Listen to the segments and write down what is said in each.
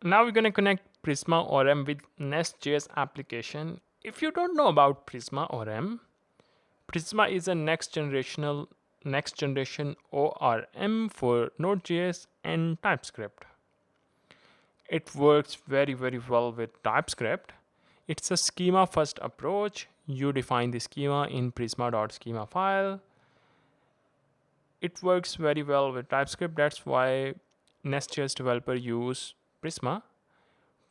Now we're going to connect Prisma ORM with NestJS application. If you don't know about Prisma ORM, Prisma is a next generation ORM for Node.js and TypeScript. It works very well with TypeScript. It's a schema first approach. You define the schema in prisma.schema file. It works very well with TypeScript. That's why NestJS developers use Prisma.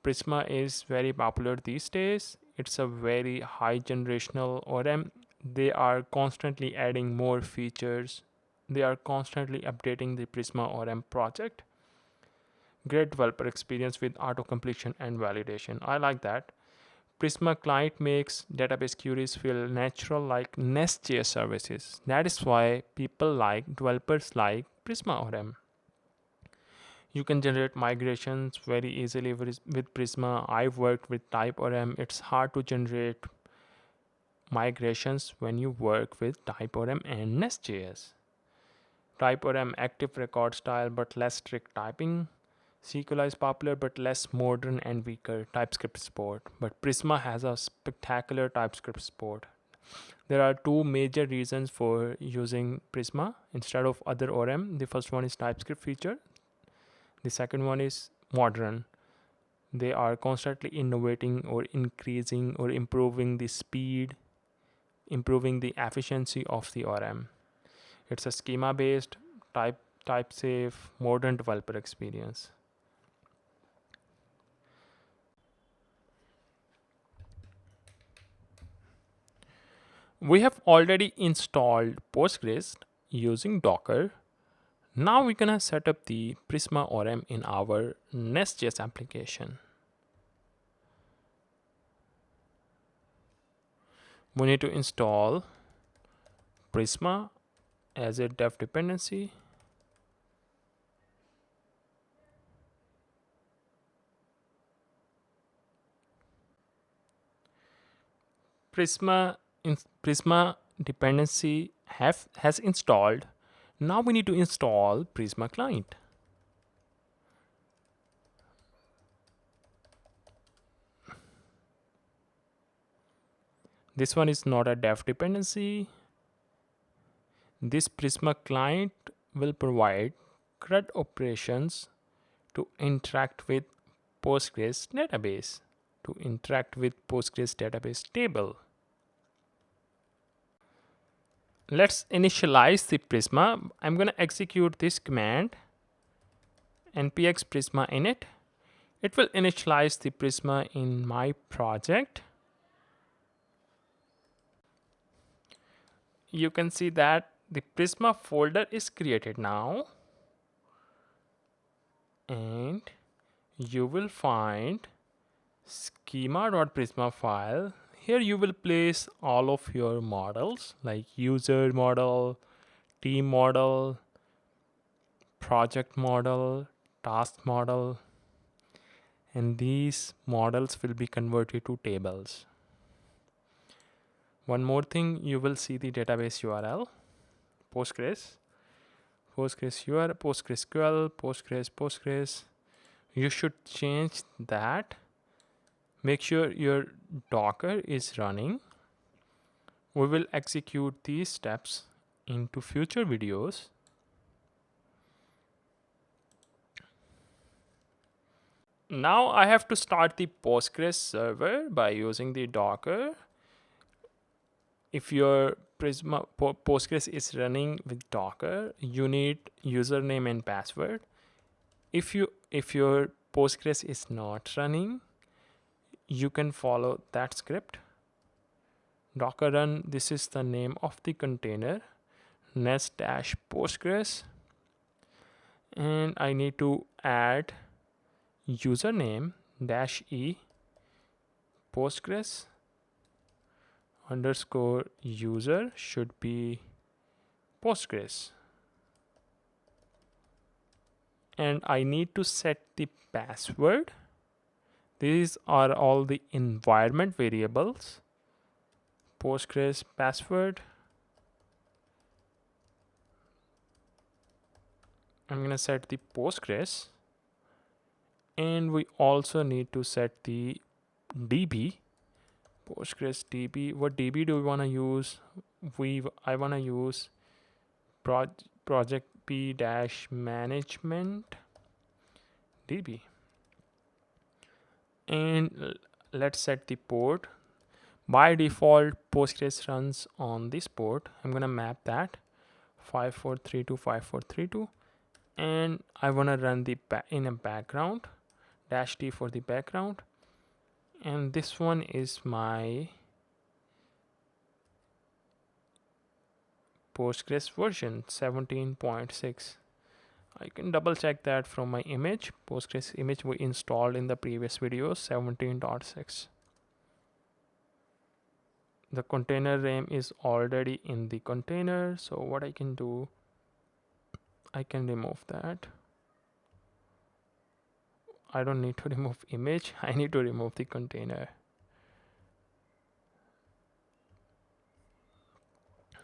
Prisma is very popular these days. It's a very high generational ORM. They are constantly adding more features. They are constantly updating the Prisma ORM project. Great developer experience with auto completion and validation. I like that. Prisma client makes database queries feel natural like NestJS services. That is why developers like Prisma ORM. You can generate migrations very easily with Prisma. I've worked with TypeORM. It's hard to generate migrations when you work with TypeORM and NestJS. TypeORM active record style but less strict typing. CLI is popular but less modern and weaker TypeScript support. But Prisma has a spectacular TypeScript support. There are two major reasons for using Prisma instead of other ORM. The first one is TypeScript feature. The second one is modern. They are constantly innovating or increasing or improving the speed, improving the efficiency of the ORM. It's a schema-based, type-safe, modern developer experience. We have already installed Postgres using Docker. Now we're gonna set up the Prisma ORM in our NestJS application. We need to install Prisma as a dev dependency. Prisma dependency has installed. Now we need to install Prisma client. This one is not a dev dependency. This Prisma client will provide CRUD operations to interact with Postgres database, table. Let's initialize the Prisma. I'm going to execute this command, npx prisma init. It will initialize the Prisma in my project. You can see that the Prisma folder is created now. And you will find schema.prisma file. Here you will place all of your models like user model, team model, project model, task model, and these models will be converted to tables. One more thing, you will see the database URL, Postgres URL, PostgreSQL, Postgres. You should change that. Make sure your Docker is running. We will execute these steps into future videos. Now I have to start the Postgres server by using the Docker. If your Postgres is running with Docker, you need username and password. If your Postgres is not running, you can follow that script. Docker run, this is the name of the container, nest-postgres, and I need to add username -e postgres _user should be Postgres, and I need to set the password. These are all the environment variables. Postgres password. I'm gonna set the Postgres, And we also need to set the DB, Postgres DB. What DB do we want to use? I want to use project p dash management DB. And let's set the port. By default, Postgres runs on this port. I'm gonna map that 5432 5432, and I wanna run the in a background -t for the background, and this one is my Postgres version 17.6. I can double check that from my image. Postgres image we installed in the previous video, 17.6. The container name is already in the container, so what I can do, I can remove that. I don't need to remove image, I need to remove the container.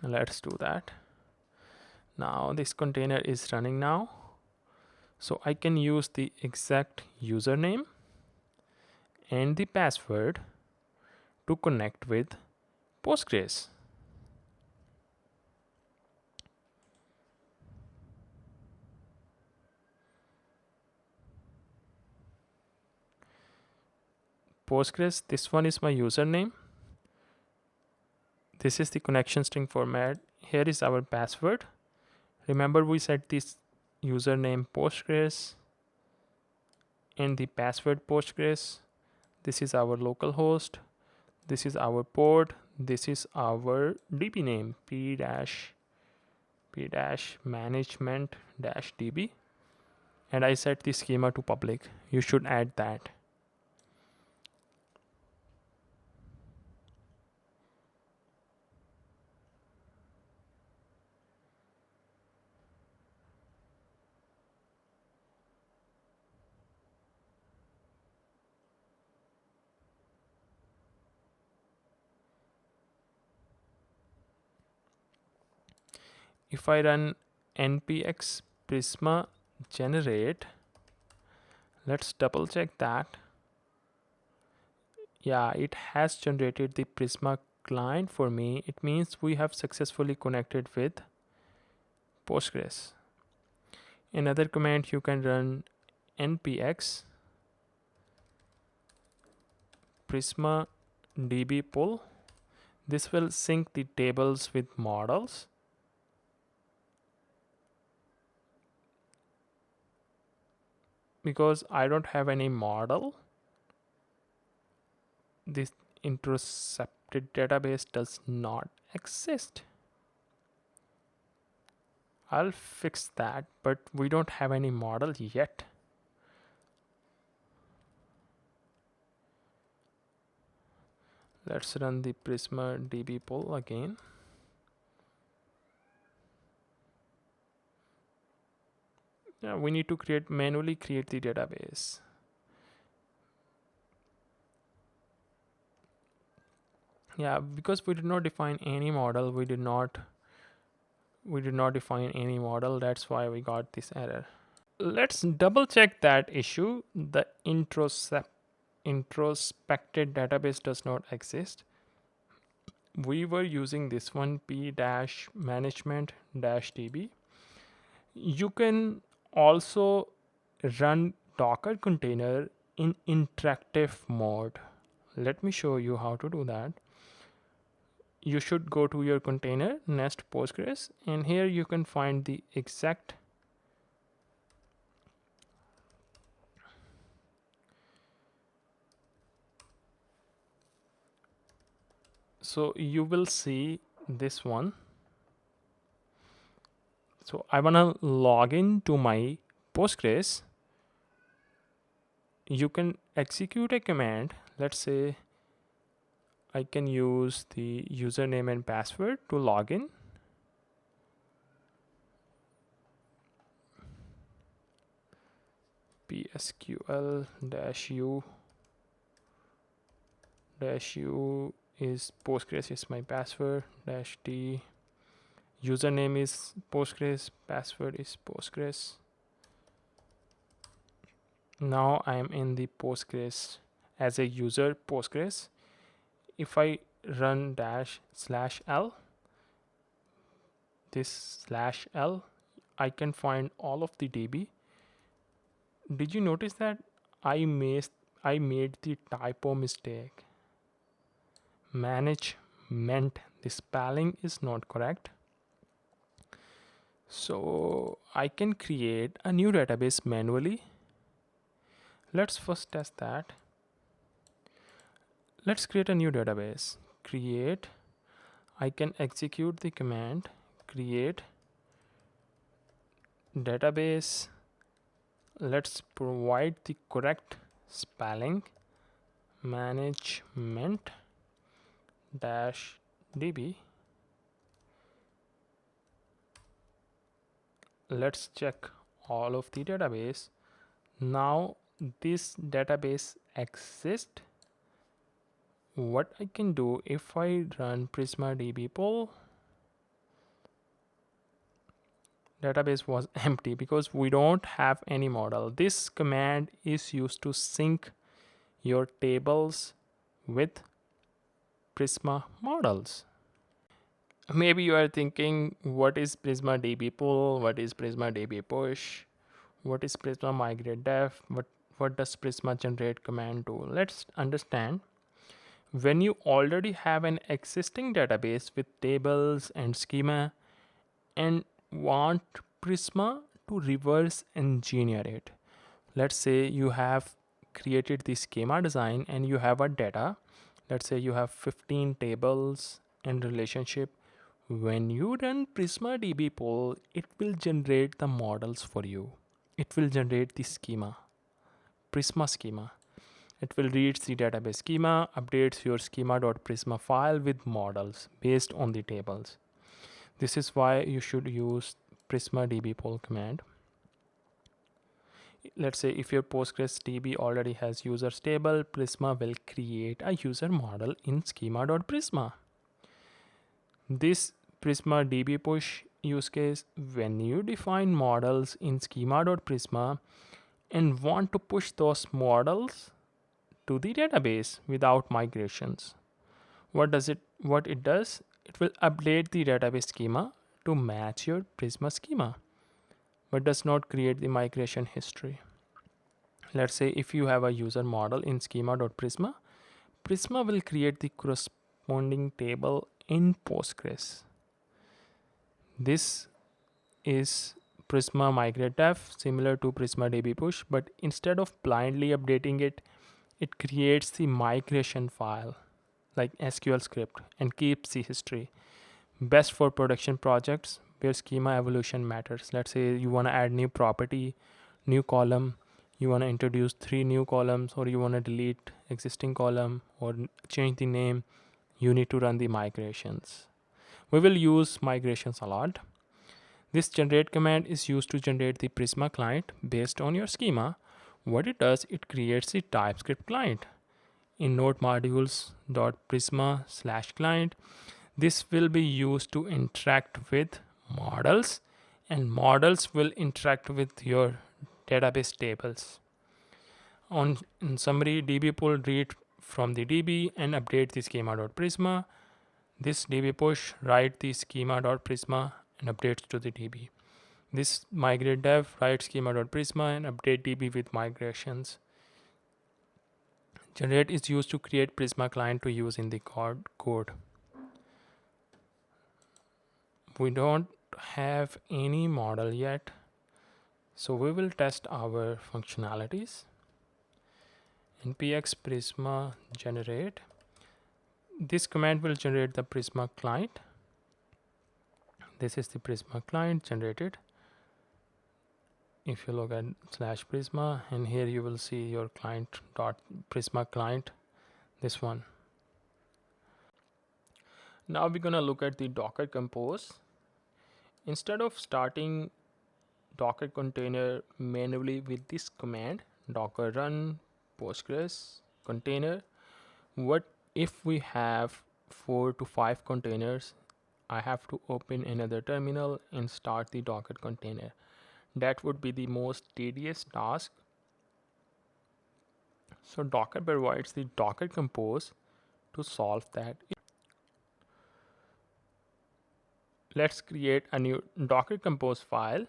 Let's do that. Now this container is running now, so I can use the exact username and the password to connect with Postgres. Postgres, this one is my username. This is the connection string format. Here is our password. Remember, we set this username Postgres and the password Postgres. This is our local host. This is our port. This is our DB name p dash management dash DB. And I set the schema to public. You should add that. If I run npx prisma generate, let's double check that. Yeah, it has generated the Prisma client for me. It means we have successfully connected with Postgres. Another command, you can run npx prisma db pull. This will sync the tables with models. Because I don't have any model, this intercepted database does not exist. I'll fix that, but we don't have any model yet. Let's run the Prisma DB pull again. Yeah, we need to manually create the database. Yeah, because we did not define any model, we did not define any model. That's why we got this error. Let's double check that issue. The introspected database does not exist. We were using this one p-management-db. You can also run Docker container in interactive mode. Let me show you how to do that. You should go to your container, nest Postgres, and here you can find the exact so you will see this one. So I want to log in to my Postgres. You can execute a command. Let's say I can use the username and password to log in. psql-u is Postgres is my password, -t username is Postgres, password is Postgres. Now I am in the Postgres as a user Postgres. If I run --l, this /l, I can find all of the DB. Did you notice that I made the typo mistake? Management, the spelling is not correct. So I can create a new database manually. Let's first test that. Let's create a new database. Create. I can execute the command create database. Let's provide the correct spelling. Management -db. Let's check all of the database. Now this database exists. What I can do, if I run Prisma DB pull, database was empty because we don't have any model. This command is used to sync your tables with Prisma models. Maybe you are thinking, what is Prisma DB pull? What is Prisma DB push? What is Prisma migrate def? What does Prisma generate command do? Let's understand. When you already have an existing database with tables and schema and want Prisma to reverse engineer it. Let's say you have created the schema design and you have a data. Let's say you have 15 tables and relationship. When you run Prisma DB pull, it will generate the models for you. It will generate the schema, Prisma schema. It will read the database schema, updates your schema.prisma file with models based on the tables. This is why you should use Prisma DB pull command. Let's say if your Postgres DB already has users table, Prisma will create a user model in schema.prisma. This Prisma DB push use case, when you define models in schema.prisma and want to push those models to the database without migrations, what it does, it will update the database schema to match your Prisma schema, but does not create the migration history. Let's say if you have a user model in schema.prisma, Prisma will create the corresponding table in Postgres. This is Prisma migrate def, similar to Prisma DB push, but instead of blindly updating it, it creates the migration file like SQL script and keeps the history. Best for production projects where schema evolution matters. Let's say you want to add new property, new column, you want to introduce 3 new columns, or you want to delete existing column or change the name, you need to run the migrations. We will use migrations a lot. This generate command is used to generate the Prisma client based on your schema. What it does, it creates the TypeScript client in node modules.prisma/client. This will be used to interact with models, and models will interact with your database tables. In summary, DB pull read from the DB and update the schema.prisma. This DB push write the schema.prisma and updates to the DB. This migrate dev write schema.prisma and update DB with migrations. Generate is used to create Prisma client to use in the code. We don't have any model yet, so we will test our functionalities. npx prisma generate. This command will generate the Prisma client. This is the Prisma client generated. If you look at /prisma, and here you will see your client.prisma client, this one. Now we're gonna look at the Docker Compose. Instead of starting Docker container manually with this command, docker run Postgres container, what if we have 4 to 5 containers? I have to open another terminal and start the Docker container. That would be the most tedious task. So Docker provides the Docker Compose to solve that. Let's create a new Docker Compose file.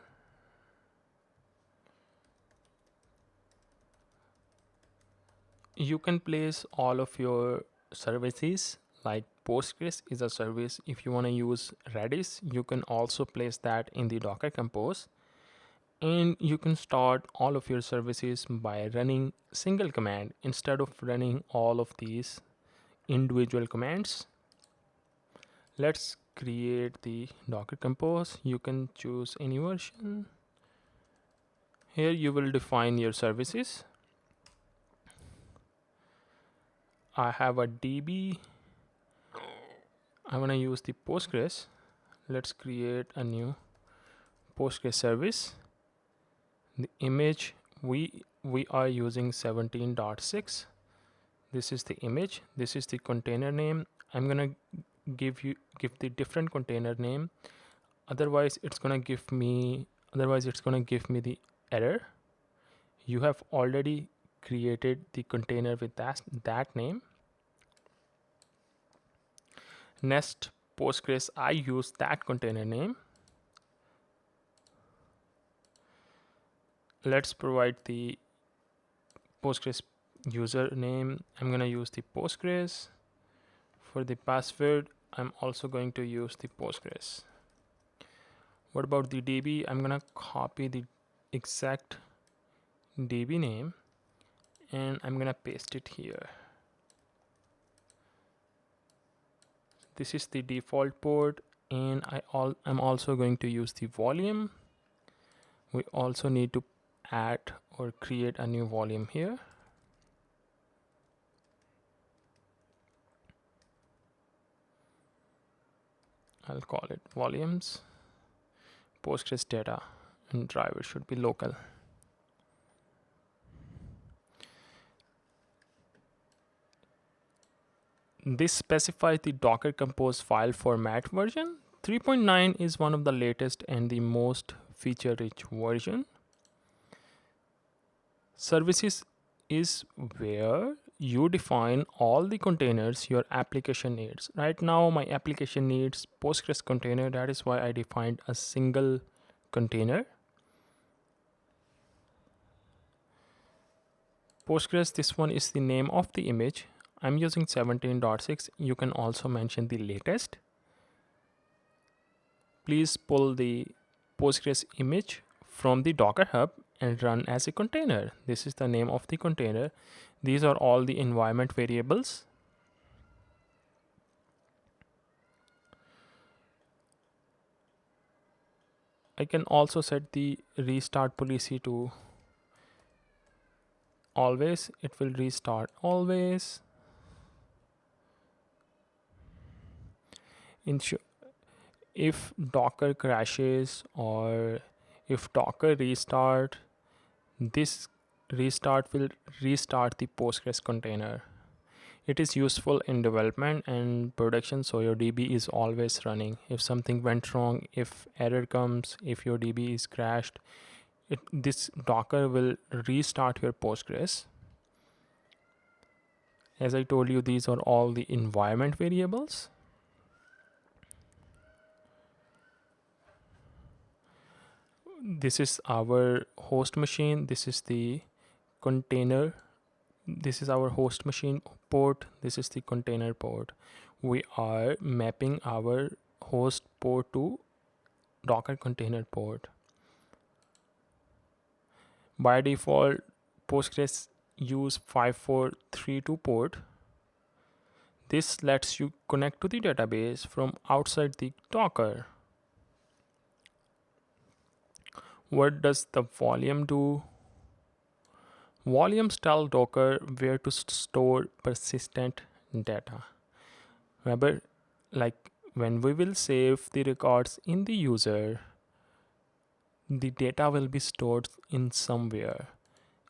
You can place all of your services, like Postgres is a service. If you want to use Redis, you can also place that in the Docker Compose. And you can start all of your services by running single command instead of running all of these individual commands. Let's create the Docker Compose. You can choose any version. Here you will define your services. I have a DB. I want to use the Postgres. Let's create a new Postgres service. The image we are using 17.6. This is the image. This is the container name. I'm gonna give the different container name. Otherwise it's gonna give me the error. You have already created the container with that name. Nest Postgres, I use that container name. Let's provide the Postgres username. I'm gonna use the Postgres. For the password, I'm also going to use the Postgres. What about the DB? I'm gonna copy the exact DB name and I'm gonna paste it here. This is the default port, and I'm also going to use the volume. We also need to add or create a new volume here. I'll call it volumes. Postgres data and driver should be local. This specifies the Docker Compose file format version. 3.9 is one of the latest and the most feature-rich version. Services is where you define all the containers your application needs. Right now, my application needs Postgres container. That is why I defined a single container. Postgres, this one is the name of the image. I'm using 17.6. You can also mention the latest. Please pull the Postgres image from the Docker Hub and run as a container. This is the name of the container. These are all the environment variables. I can also set the restart policy to always. It will restart always. If Docker crashes or if Docker restart, this restart will restart the Postgres container. It is useful in development and production, so your DB is always running. If something went wrong, if error comes, if your DB is crashed, this Docker will restart your Postgres. As I told you, these are all the environment variables. This is our host machine. This is the container. This is our host machine port. This is the container port. We are mapping our host port to Docker container port. By default, Postgres use 5432 port. This lets you connect to the database from outside the Docker. What does the volume do? Volumes tell Docker where to store persistent data. Remember, like when we will save the records in the user, the data will be stored in somewhere.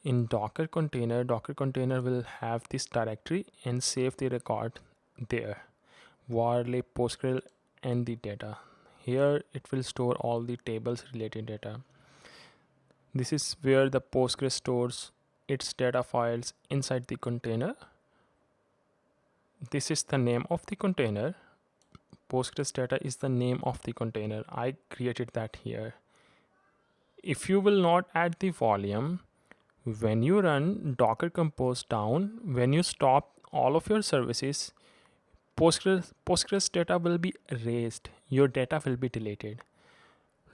In Docker container will have this directory and save the record there. Varley, PostgreSQL, and the data. Here it will store all the tables related data. This is where the Postgres stores its data files inside the container. This is the name of the container. Postgres data is the name of the container. I created that here. If you will not add the volume, when you run Docker Compose down, when you stop all of your services, Postgres data will be erased. Your data will be deleted.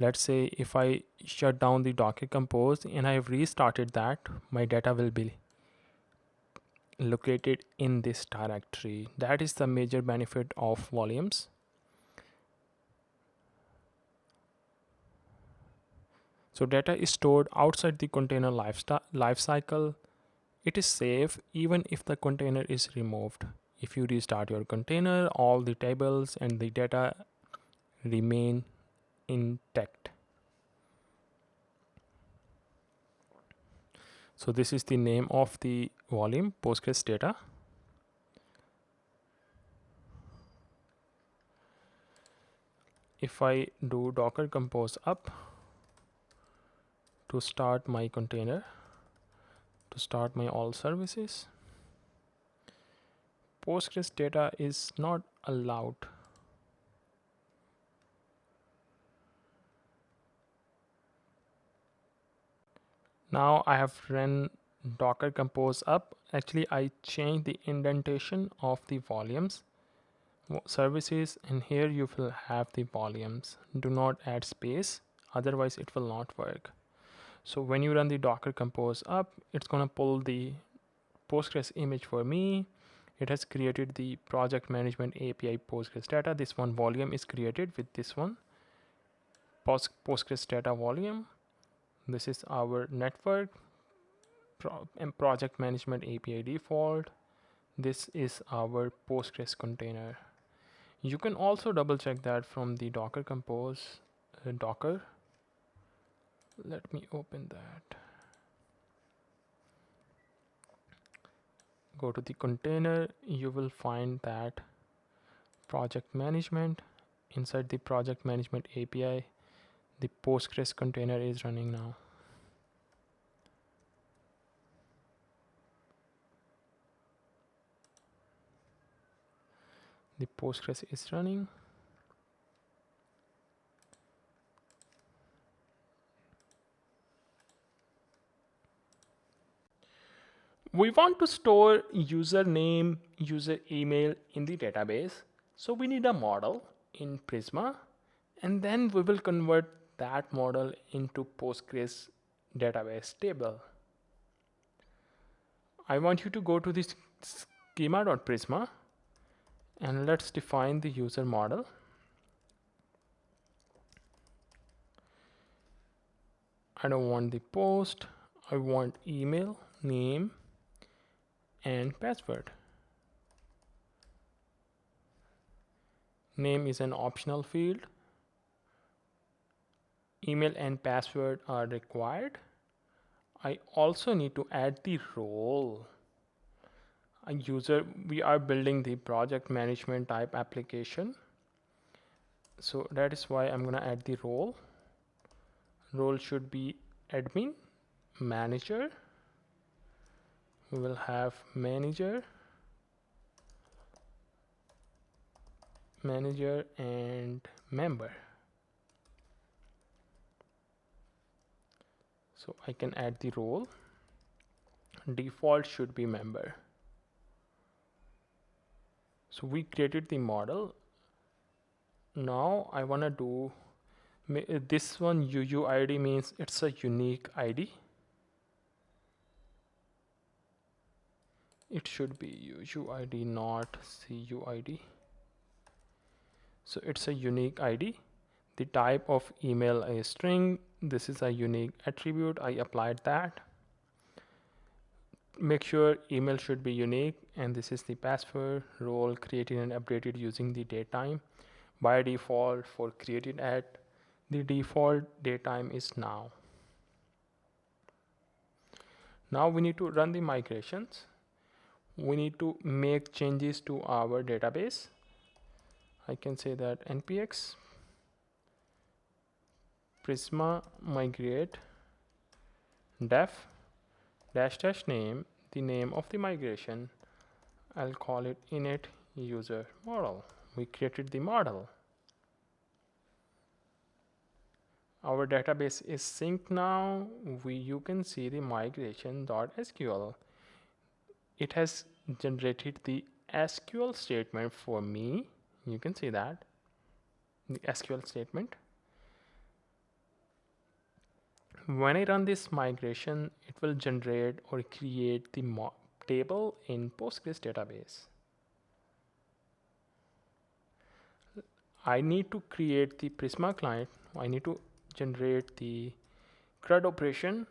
Let's say if I shut down the Docker Compose and I have restarted that, my data will be located in this directory. That is the major benefit of volumes. So data is stored outside the container lifecycle. It is safe even if the container is removed. If you restart your container, all the tables and the data remain intact. So this is the name of the volume, Postgres data. If I do Docker Compose up to start my container, to start my all services, Postgres data is not allowed. Now I have run Docker Compose up. Actually, I changed the indentation of the volumes services, and here you will have the volumes. Do not add space, otherwise it will not work. So when you run the Docker Compose up, it's gonna pull the Postgres image for me. It has created the project management API Postgres data. This one volume is created with this one Postgres data volume. This is our network and project management API default. This is our Postgres container. You can also double check that from the Docker Compose Docker. Let me open that. Go to the container, you will find that project management. Inside the project management API, the Postgres container is running now. The Postgres is running. We want to store username, user email in the database. So we need a model in Prisma, and then we will convert that model into Postgres database table. I want you to go to this schema.prisma and let's define the user model. I don't want the post. I want email, name, and password. Name is an optional field. Email and password are required. I also need to add the role. A user, we are building the project management type application. So that is why I'm gonna add the role. Role should be admin, manager. We will have manager, and member. So I can add the role. Default should be member. So we created the model. Now I want to do this one. UUID means it's a unique ID. It should be UUID, not CUID. So it's a unique ID. The type of email is string. This is a unique attribute. I applied that. Make sure email should be unique, and this is the password. Role created and updated using the datetime. By default, for created at, the default datetime is now. Now we need to run the migrations. We need to make changes to our database. I can say that npx Prisma migrate def dash name, the name of the migration. I'll call it init user model. We created the model. Our database is synced now. You can see the migration.sql. It has generated the SQL statement for me. You can see that the SQL statement. When I run this migration, it will generate or create the table in Postgres database. I need to create the Prisma client. I need to generate the CRUD operation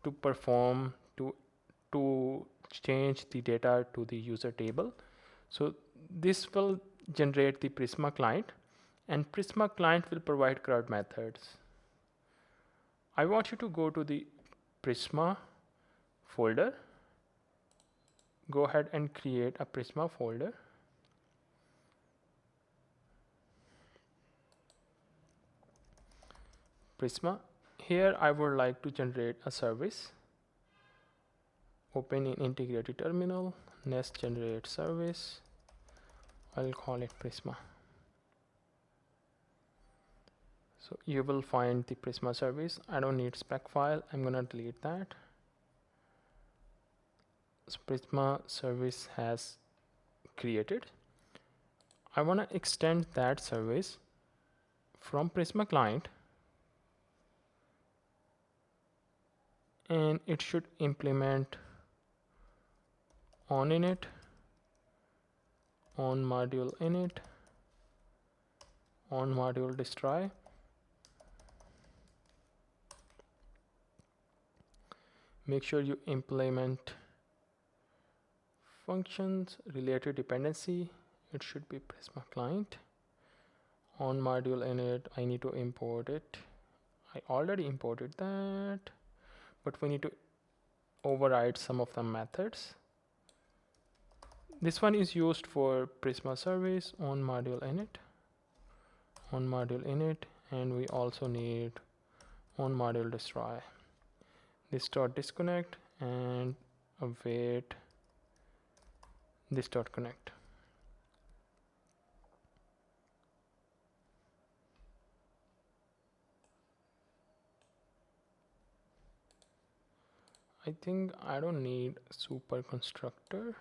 to perform to change the data to the user table. So this will generate the Prisma client, and Prisma client will provide CRUD methods. I want you to go to the Prisma folder. Go ahead and create a Prisma folder. Prisma. Here I would like to generate a service. Open in integrated terminal, NestJS service. I'll call it Prisma. So you will find the Prisma service. I don't need spec file. I'm gonna delete that. So Prisma service has created. I wanna extend that service from Prisma client, and it should implement on init, on module init, on module destroy. Make sure you implement functions related dependency. It should be Prisma client. On module init, I need to import it. I already imported that, but we need to override some of the methods. This one is used for Prisma service on module init, and we also need on module destroy. This dot disconnect and await this dot connect. I think I don't need super constructor.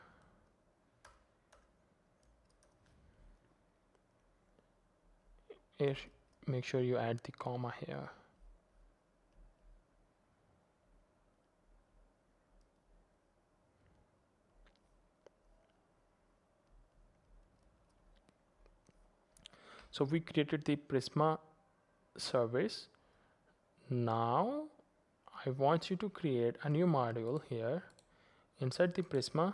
Make sure you add the comma here. So we created the Prisma service. Now I want you to create a new module here inside the Prisma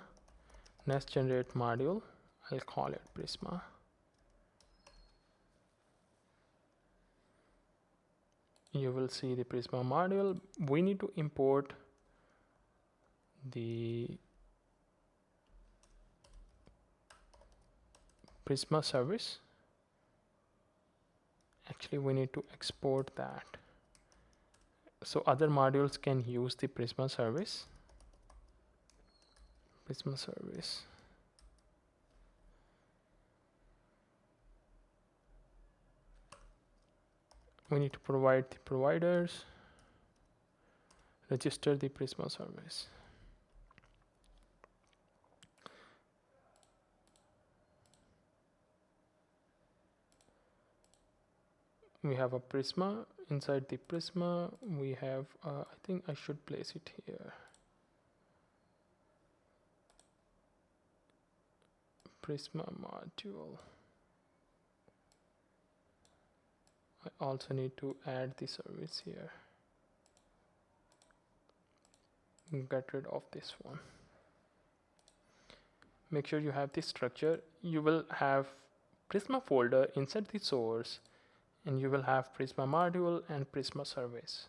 Nest generate module. I'll call it Prisma. You will see the Prisma module. We need to import the Prisma service. Actually, we need to export that so other modules can use the Prisma service. Prisma service. We need to provide the providers, register the Prisma service. We have a Prisma. Inside the Prisma, we have, I think I should place it here. Prisma module. I also need to add the service here. Get rid of this one. Make sure you have this structure. You will have Prisma folder inside the source, and you will have Prisma module and Prisma service.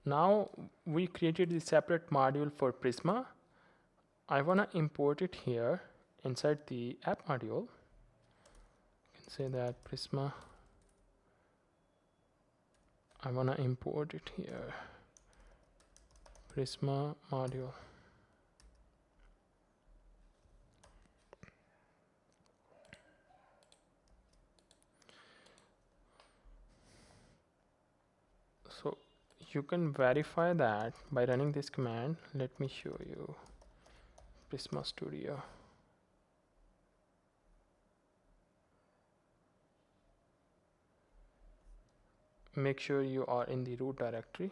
Now we created the separate module for Prisma. I want to import it here inside the app module. You can say that Prisma. I want to import it here. Prisma module. So you can verify that by running this command. Let me show you Prisma Studio. Make sure you are in the root directory.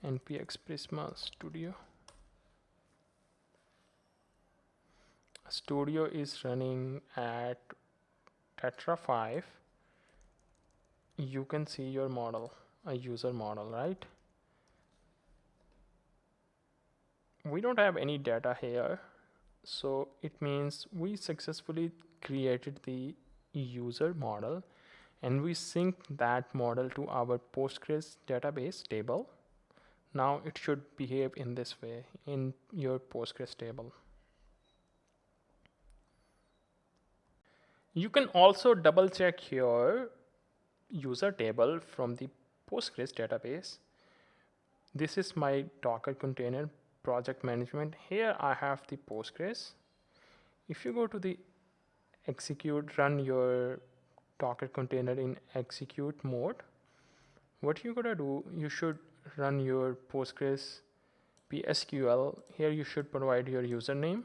npx Prisma Studio. Studio is running at Tetra 5. You can see your model, a user model, right? We don't have any data here, so it means we successfully created the user model and we sync that model to our Postgres database table. Now it should behave in this way in your Postgres table. You can also double check your user table from the Postgres database. This is my Docker container project management. Here I have the Postgres. If you go to the execute, run your Docker container in execute mode, what you're gonna do, you should run your Postgres PSQL. Here you should provide your username.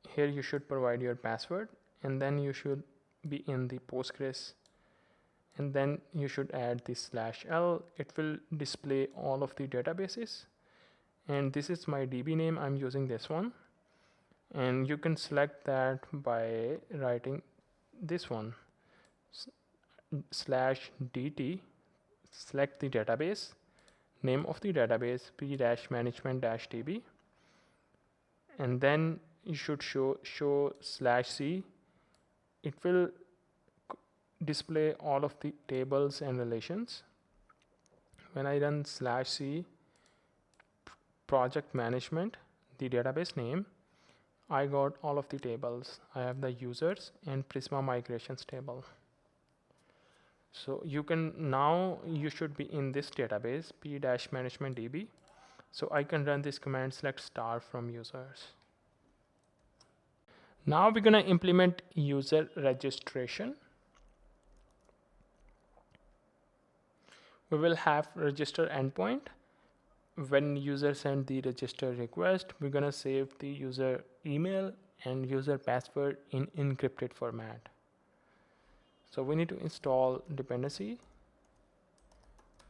Here you should provide your password, and then you should be in the Postgres, and then you should add the /l. It will display all of the databases, and this is my DB name. I'm using this one, and you can select that by writing this one /dt. Select the database, name of the database p-management-db, and then you should show /c. It will display all of the tables and relations. When I run /c project management, the database name, I got all of the tables. I have the users and Prisma migrations table. So you can now, you should be in this database p-management-db. So I can run this command select star from users. Now we're gonna implement user registration. We will have register endpoint. When user send the register request, we're gonna save the user email and user password in encrypted format. So we need to install dependency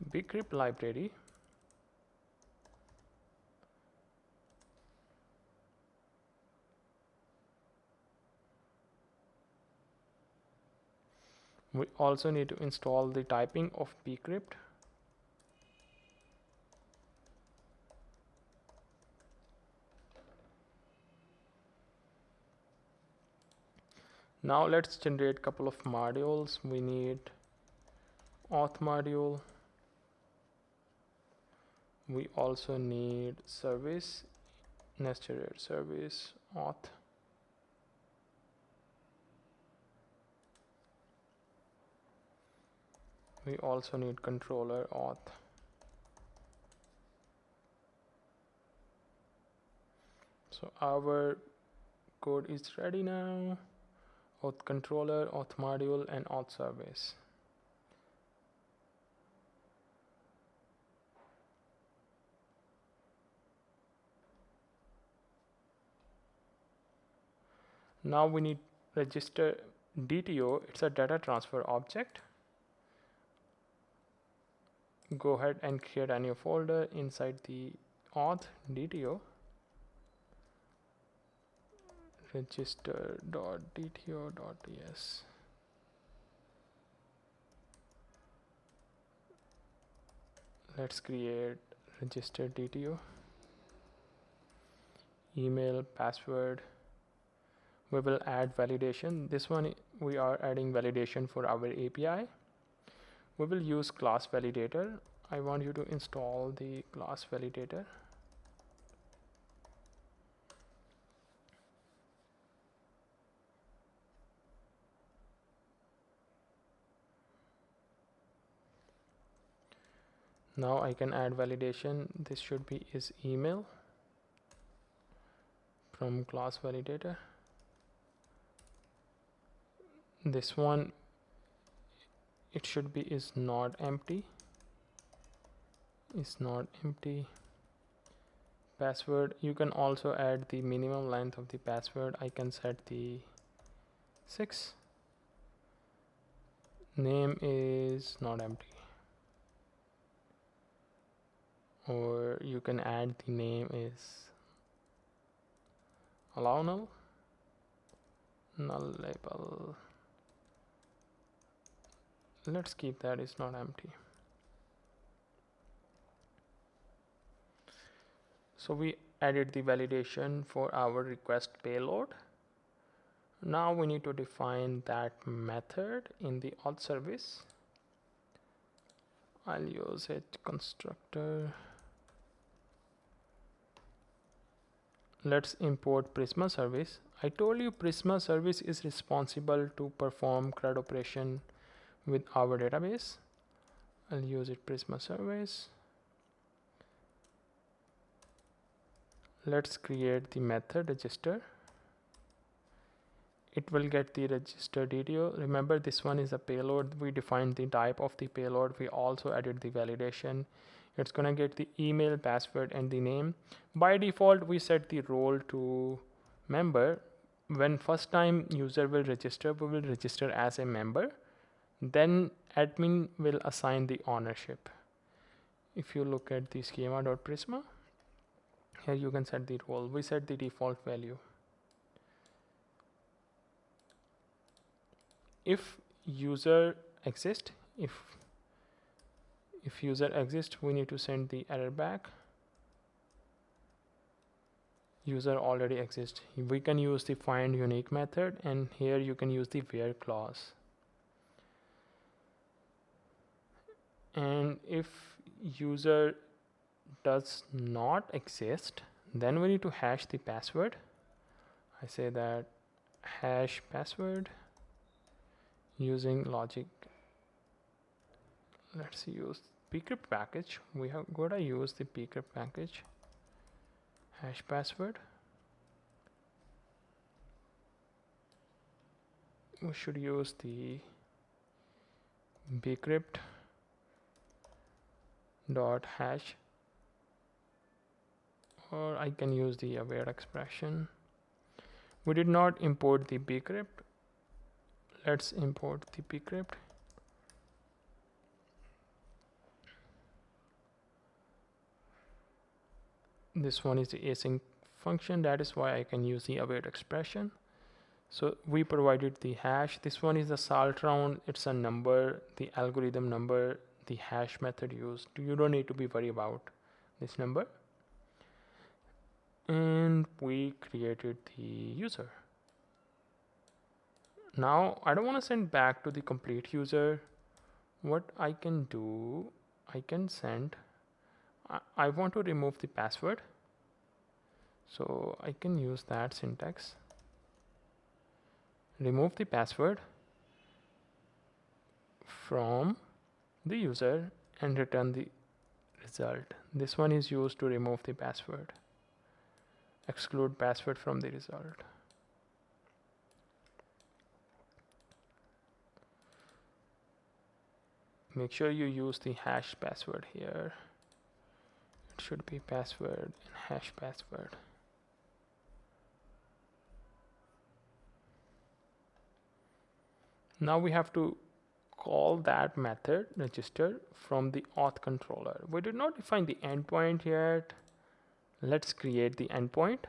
bcrypt library. We also need to install the typing of bcrypt. Now let's generate a couple of modules. We need AuthModule. We also need service, NestJS service, auth. We also need controller auth. So our code is ready now. Auth controller, AuthModule, and AuthService. Now we need register DTO. It's a data transfer object. Go ahead and create a new folder inside the auth DTO. register.dto.ts. Let's create register DTO. Email, password. We will add validation. This one we are adding validation for our API. We will use class validator. I want you to install the class validator. Now I can add validation. This should be is email from class validator. This one, it should be is not empty. Is not empty. Password, you can also add the minimum length of the password. I can set the 6. Name is not empty, or you can add the name is allow null label. Let's keep that is not empty. So we added the validation for our request payload. Now we need to define that method in the AuthService. I'll use it constructor. Let's import Prisma service. I told you Prisma service is responsible to perform CRUD operation with our database. I'll use it Prisma service. Let's create the method register. It will get the register DTO. Remember, this one is a payload. We defined the type of the payload. We also added the validation. It's gonna get the email, password, and the name. By default, we set the role to member. When first time user will register, we will register as a member. Then admin will assign the ownership. If you look at the schema.prisma, here you can set the role. We set the default value. If user exists, if user exists, we need to send the error back. User already exists. We can use the find unique method, and here you can use the where clause. And if user does not exist, then we need to hash the password. I say that hash password using logic. Let's use pcrypt package. We have gotta use the pcrypt package. Hash password. We should use the bcrypt dot hash, or I can use the await expression. We did not import the bcrypt. Let's import the bcrypt. This one is the async function. That is why I can use the await expression. So we provided the hash. This one is the salt round. It's a number, the algorithm number, the hash method used. You don't need to be worried about this number. And we created the user. Now I don't want to send back to the complete user. What I can do, I can send, I want to remove the password. So I can use that syntax. Remove the password from the user and return the result. This one is used to remove the password. Exclude password from the result. Make sure you use the hash password here. It should be password and hash password. Now we have to call that method register from the auth controller. We did not define the endpoint yet. Let's create the endpoint.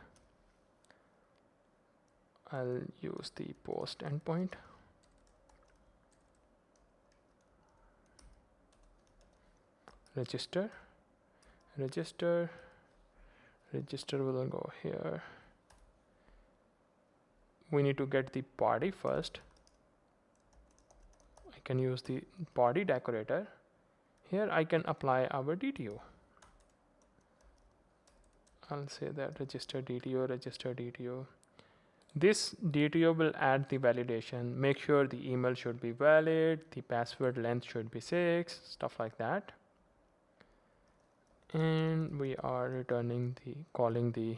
I'll use the post endpoint. Register will go here. We need to get the body first. I can use the body decorator. Here I can apply our DTO. I'll say that register DTO. This DTO will add the validation. Make sure the email should be valid, the password length should be 6, stuff like that. and we are returning the calling the,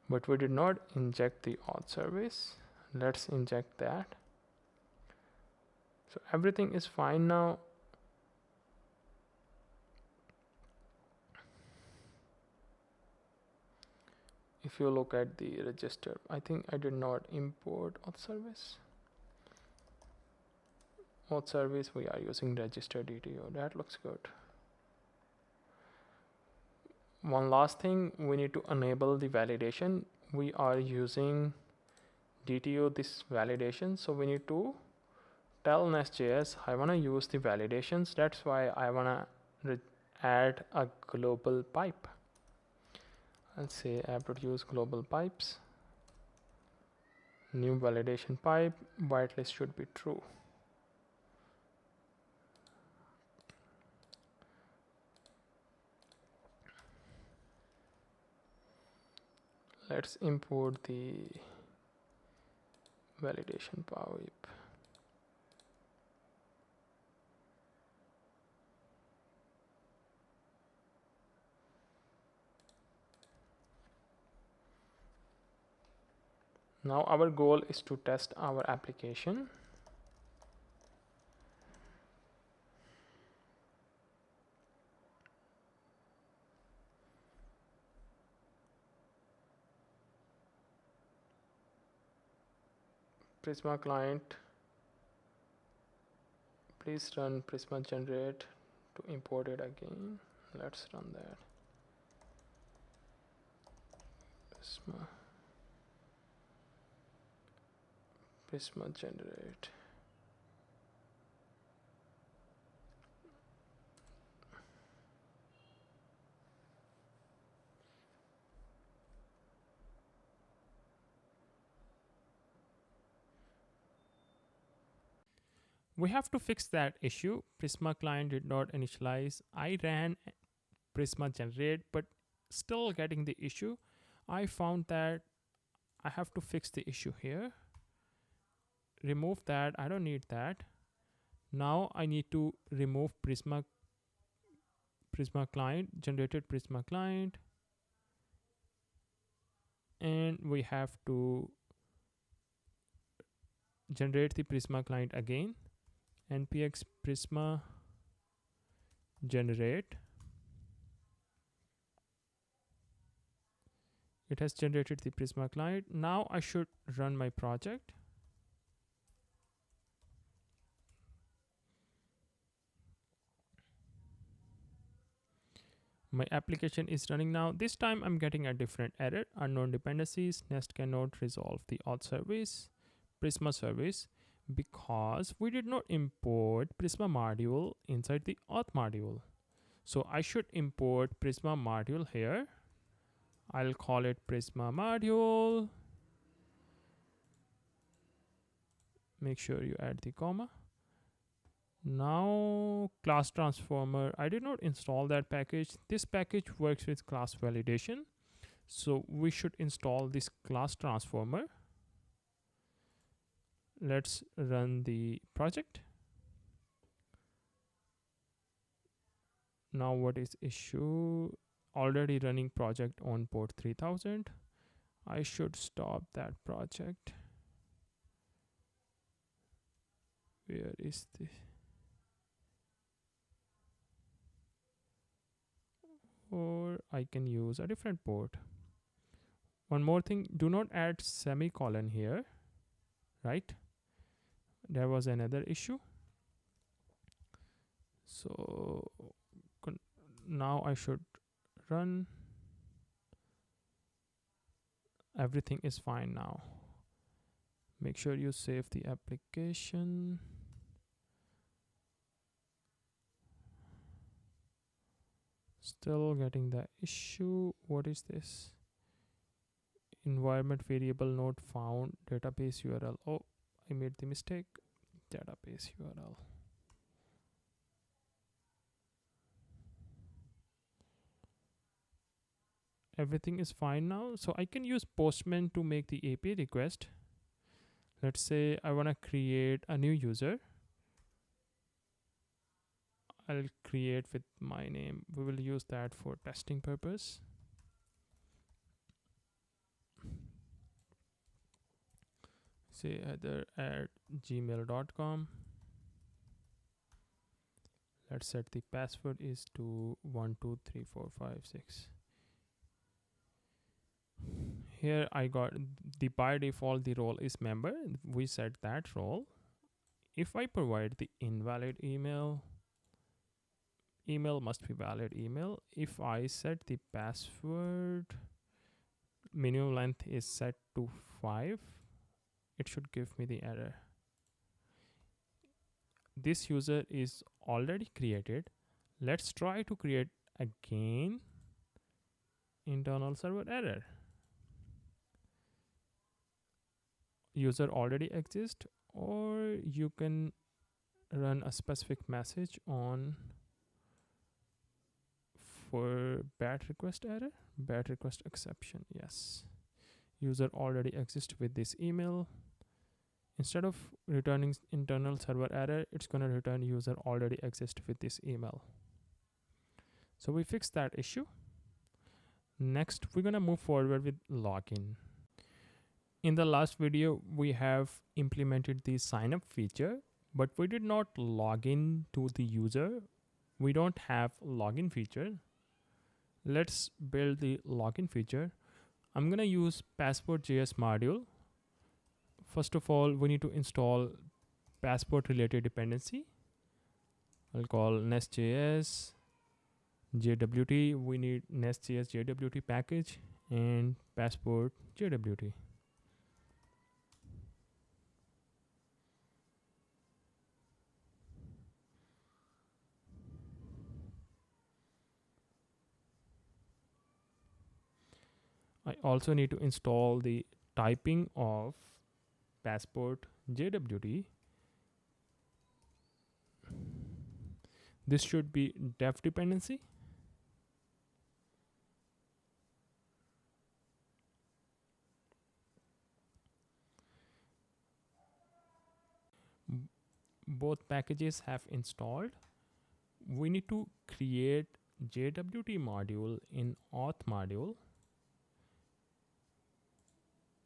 but we did not inject the auth service. Let's inject that. So everything is fine now. If you look at the register, I think I did not import AuthService. AuthService, we are using register DTO. That looks good. One last thing, we need to enable the validation. We are using DTO this validation, so we need to tell NestJS I want to use the validations. That's why I want to add a global pipe. I'll say app.use global pipes. New validation pipe, whitelist should be true. Let's import the validation pipe. Now our goal is to test our application. Prisma client, please run Prisma generate to import it again. Let's run that. Prisma generate. We have to fix that issue. Prisma client did not initialize. I ran Prisma generate, but still getting the issue. I found that I have to fix the issue here. Remove that. I don't need that. Now I need to remove Prisma client, generated Prisma client, and we have to generate the Prisma client again. npx Prisma generate. It has generated the Prisma client. Now I should run my project. My application is running now. This time I'm getting a different error. Unknown dependencies. Nest cannot resolve the auth service, Prisma service, because we did not import Prisma module inside the auth module. So I should import Prisma module here. I'll call it Prisma module. Make sure you add the comma. Now class transformer, I did not install that package. This package works with class validation, so we should install this class transformer. Let's run the project. Now what is issue? Already running project on port 3000. I should stop that project. Where is the, or I can use a different port. One more thing, do not add semicolon here, right? There was another issue. So now I should run. Everything is fine now. Make sure you save the application. Still getting the issue. What is this? Environment variable not found. Database URL. Oh, I made the mistake. Database URL. Everything is fine now. So I can use Postman to make the API request. Let's say I want to create a new user. I'll create with my name. We will use that for testing purpose. Say header at gmail.com. Let's set the password is to 123456. Here I got the by default the role is member. We set that role. If I provide the invalid email, email must be valid email. If I set the password minimum length is set to 5, it should give me the error. This user is already created. Let's try to create again. Internal server error. User already exists, or you can run a specific message on for bad request error, bad request exception. Yes, user already exists with this email. Instead of returning internal server error, it's going to return user already exists with this email. So we fixed that issue. Next, we're going to move forward with login. In the last video, we have implemented the sign up feature, but we did not log in to the user. We don't have login feature. Let's build the login feature. I'm going to use Passport.js module. First of all, we need to install passport related dependency. I'll call NestJS JWT. We need NestJS JWT package and Passport JWT. I also need to install the typing of Passport JWT. This should be def dependency. Both packages have installed. We need to create JWT module in AuthModule.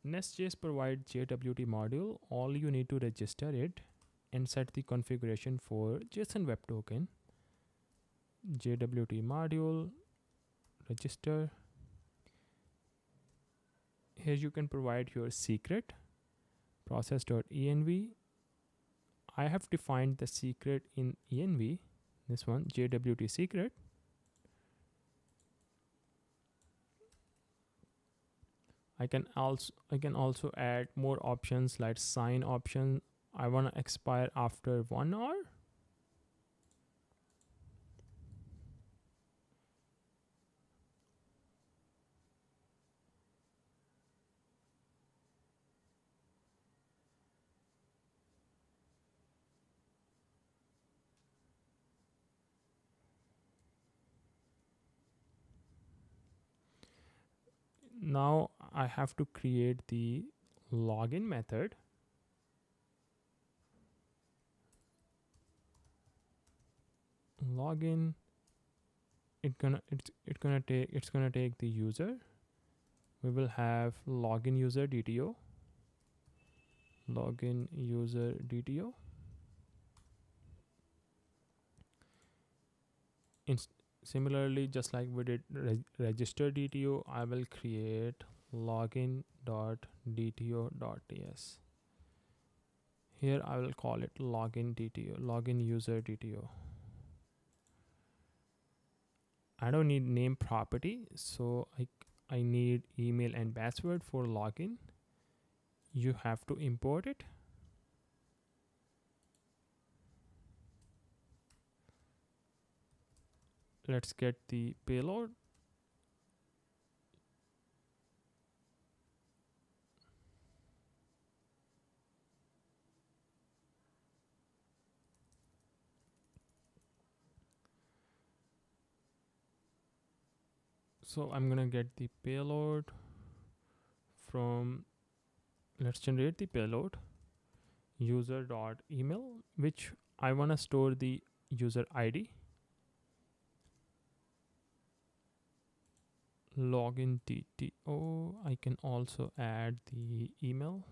NestJS provides JWT module. All you need to register it and set the configuration for JSON Web Token. JWT module, register. Here you can provide your secret, process.env. I have defined the secret in env, this one, JWT secret. I can also add more options like sign option. I want to expire after 1 hour. Now I have to create the login method. Login. It's gonna take the user. We will have login user DTO. Login user DTO. Similarly, just like we did register DTO, I will create login.dto.ts. Here I will call it login DTO, login user DTO. I don't need name property, so I need email and password for login. You have to import it. Let's get the payload. So I'm gonna get the payload from, let's generate the payload user.email, which I wanna store the user ID. login DTO. I can also add the email,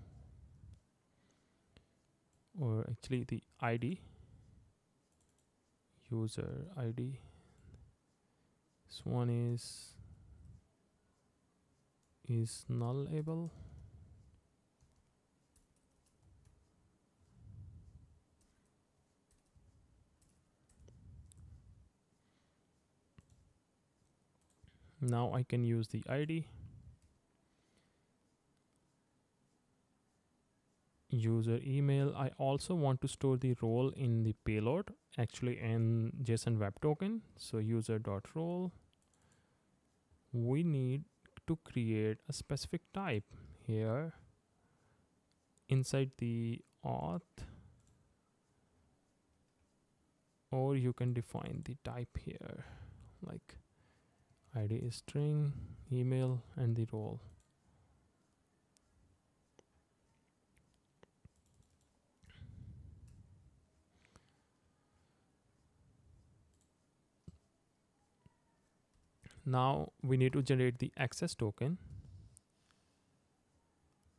or actually the ID, user ID. This one is nullable. Now I can use the ID. User email. I also want to store the role in the payload, actually in JSON Web Token. So user.role. We need to create a specific type here inside the auth, or you can define the type here, like ID is string, email, and the role. Now we need to generate the access token.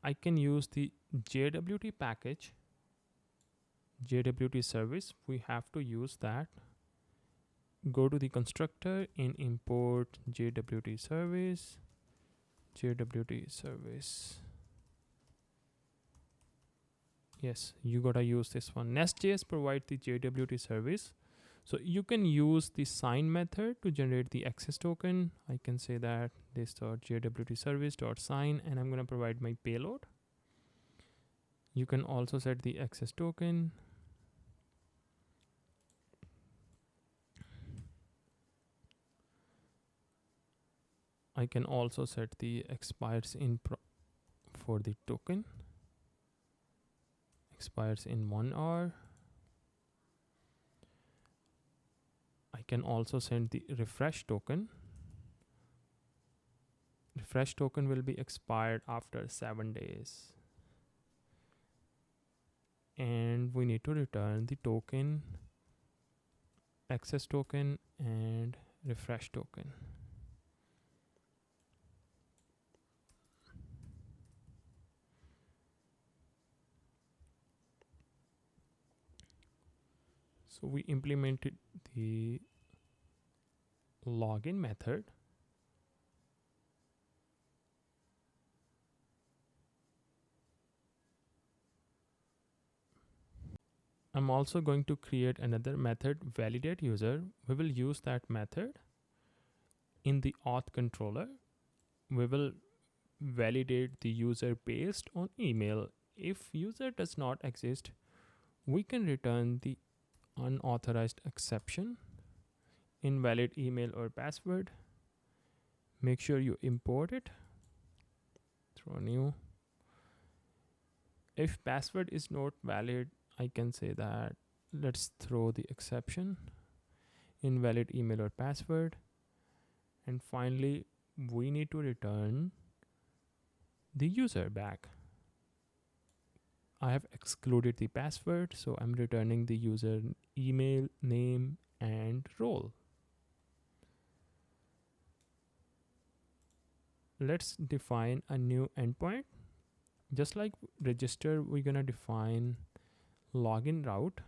I can use the JWT package, JWT service. We have to use that. Go to the constructor and import JWT service, JWT service. Yes, you gotta use this one. NestJS provides the JWT service. So you can use the sign method to generate the access token. I can say that this.jwtservice.sign, and I'm gonna provide my payload. You can also set the access token. I can also set the expires in for the token. Expires in 1 hour. I can also send the refresh token. Refresh token will be expired after 7 days. And we need to return the token, access token, and refresh token. So we implemented the login method. I'm also going to create another method, validate user. We will use that method in the auth controller. We will validate the user based on email. If user does not exist, we can return the unauthorized exception, invalid email or password. Make sure you import it. Throw new. If password is not valid, I can say that let's throw the exception, invalid email or password. And finally, we need to return the user back. I have excluded the password, so I'm returning the user email, name, and role. Let's define a new endpoint. Just like register, we're gonna define login route.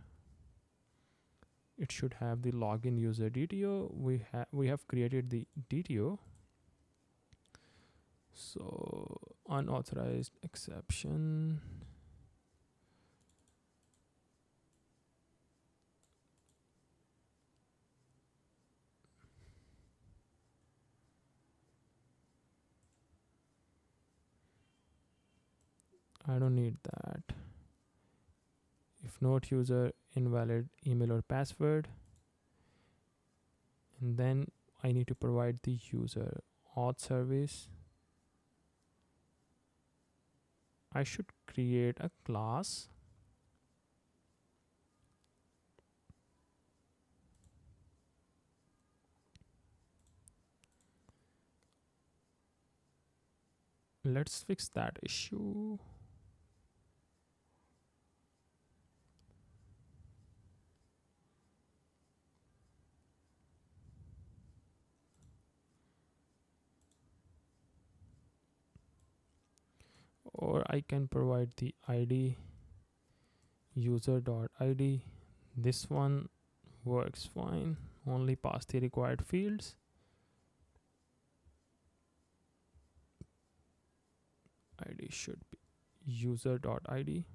It should have the login user DTO. We have created the DTO. So unauthorized exception. I don't need that. If not user, invalid email or password. And then I need to provide the user AuthService. I should create a class. Let's fix that issue. or I can provide the ID user.id. This one works fine. Only pass the required fields. ID should be user.id.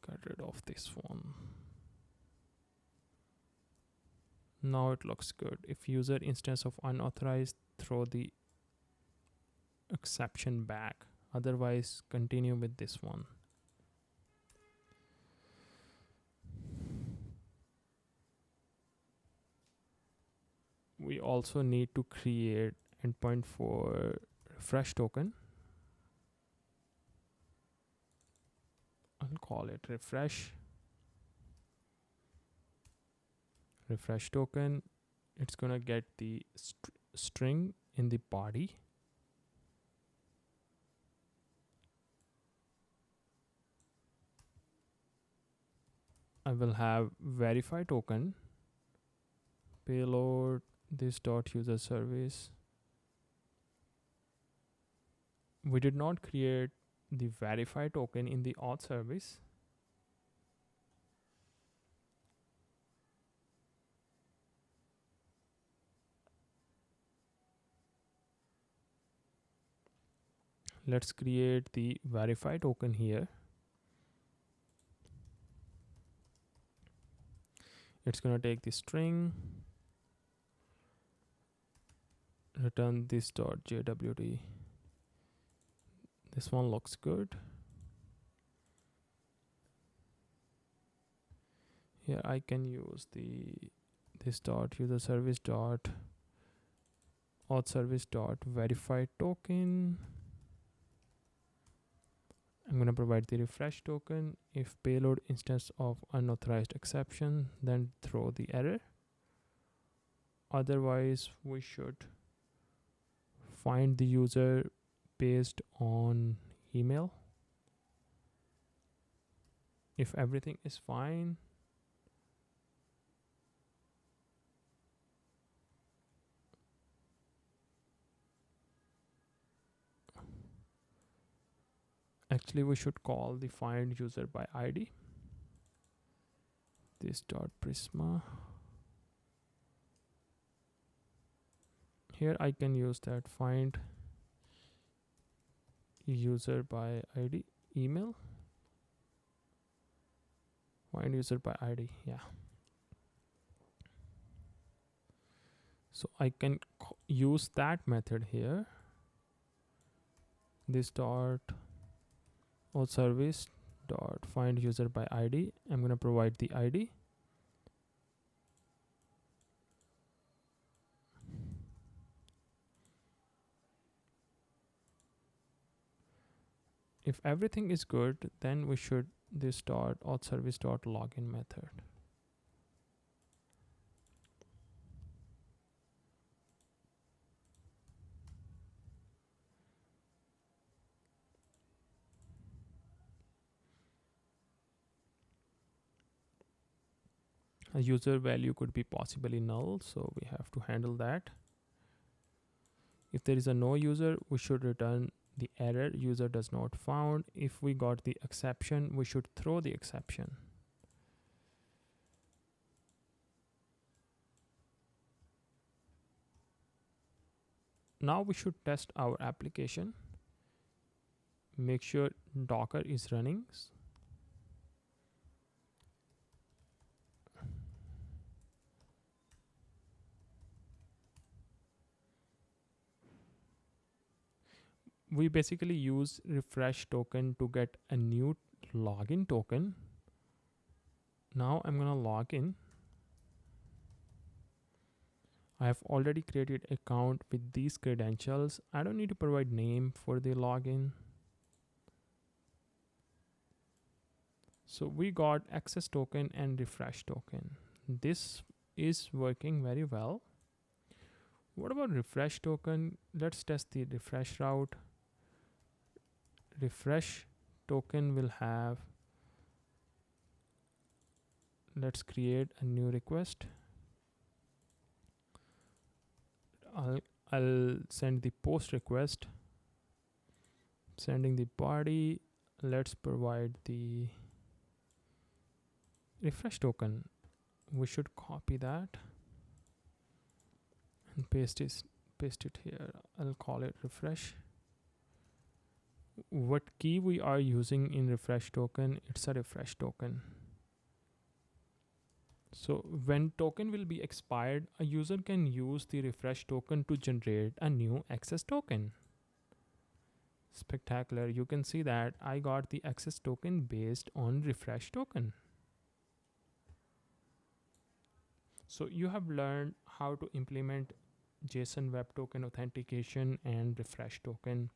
Get rid of this one. Now it looks good. If user instance of unauthorized, throw the exception back. Otherwise, continue with this one. We also need to create endpoint for refresh token. I'll call it refresh token. It's gonna get the string in the body. I will have verify token payload this dot user service. We did not create the verify token in the auth service. Let's create the verify token here. It's gonna take the string, return this dot JWT. This one looks good. Here I can use this dot user service dot AuthService dot verify token. I'm going to provide the refresh token. If payload instance of unauthorized exception, then throw the error. Otherwise, we should find the user based on email. If everything is fine, actually we should call the find user by ID. This dot Prisma. Here I can use that find user by ID email. Find user by ID, yeah. So I can use that method here. This dot AuthService dot find user by ID. I'm going to provide the ID. If everything is good, then we should this dot AuthService dot login method. A user value could be possibly null, so we have to handle that. If there is a no user, we should return the error user does not found. If we got the exception, we should throw the exception. Now we should test our application. Make sure Docker is running. We basically use refresh token to get a new login token. Now I'm gonna log in. I have already created an account with these credentials. I don't need to provide name for the login. So we got access token and refresh token. This is working very well. What about refresh token? Let's test the refresh route. Refresh token will have, let's create a new request. I'll send the post request, sending the body. Let's provide the refresh token. We should copy that and paste it here. I'll call it refresh. What key we are using in refresh token? It's a refresh token. So when token will be expired, a user can use the refresh token to generate a new access token. Spectacular. You can see that I got the access token based on refresh token. So you have learned how to implement JSON Web Token authentication and refresh token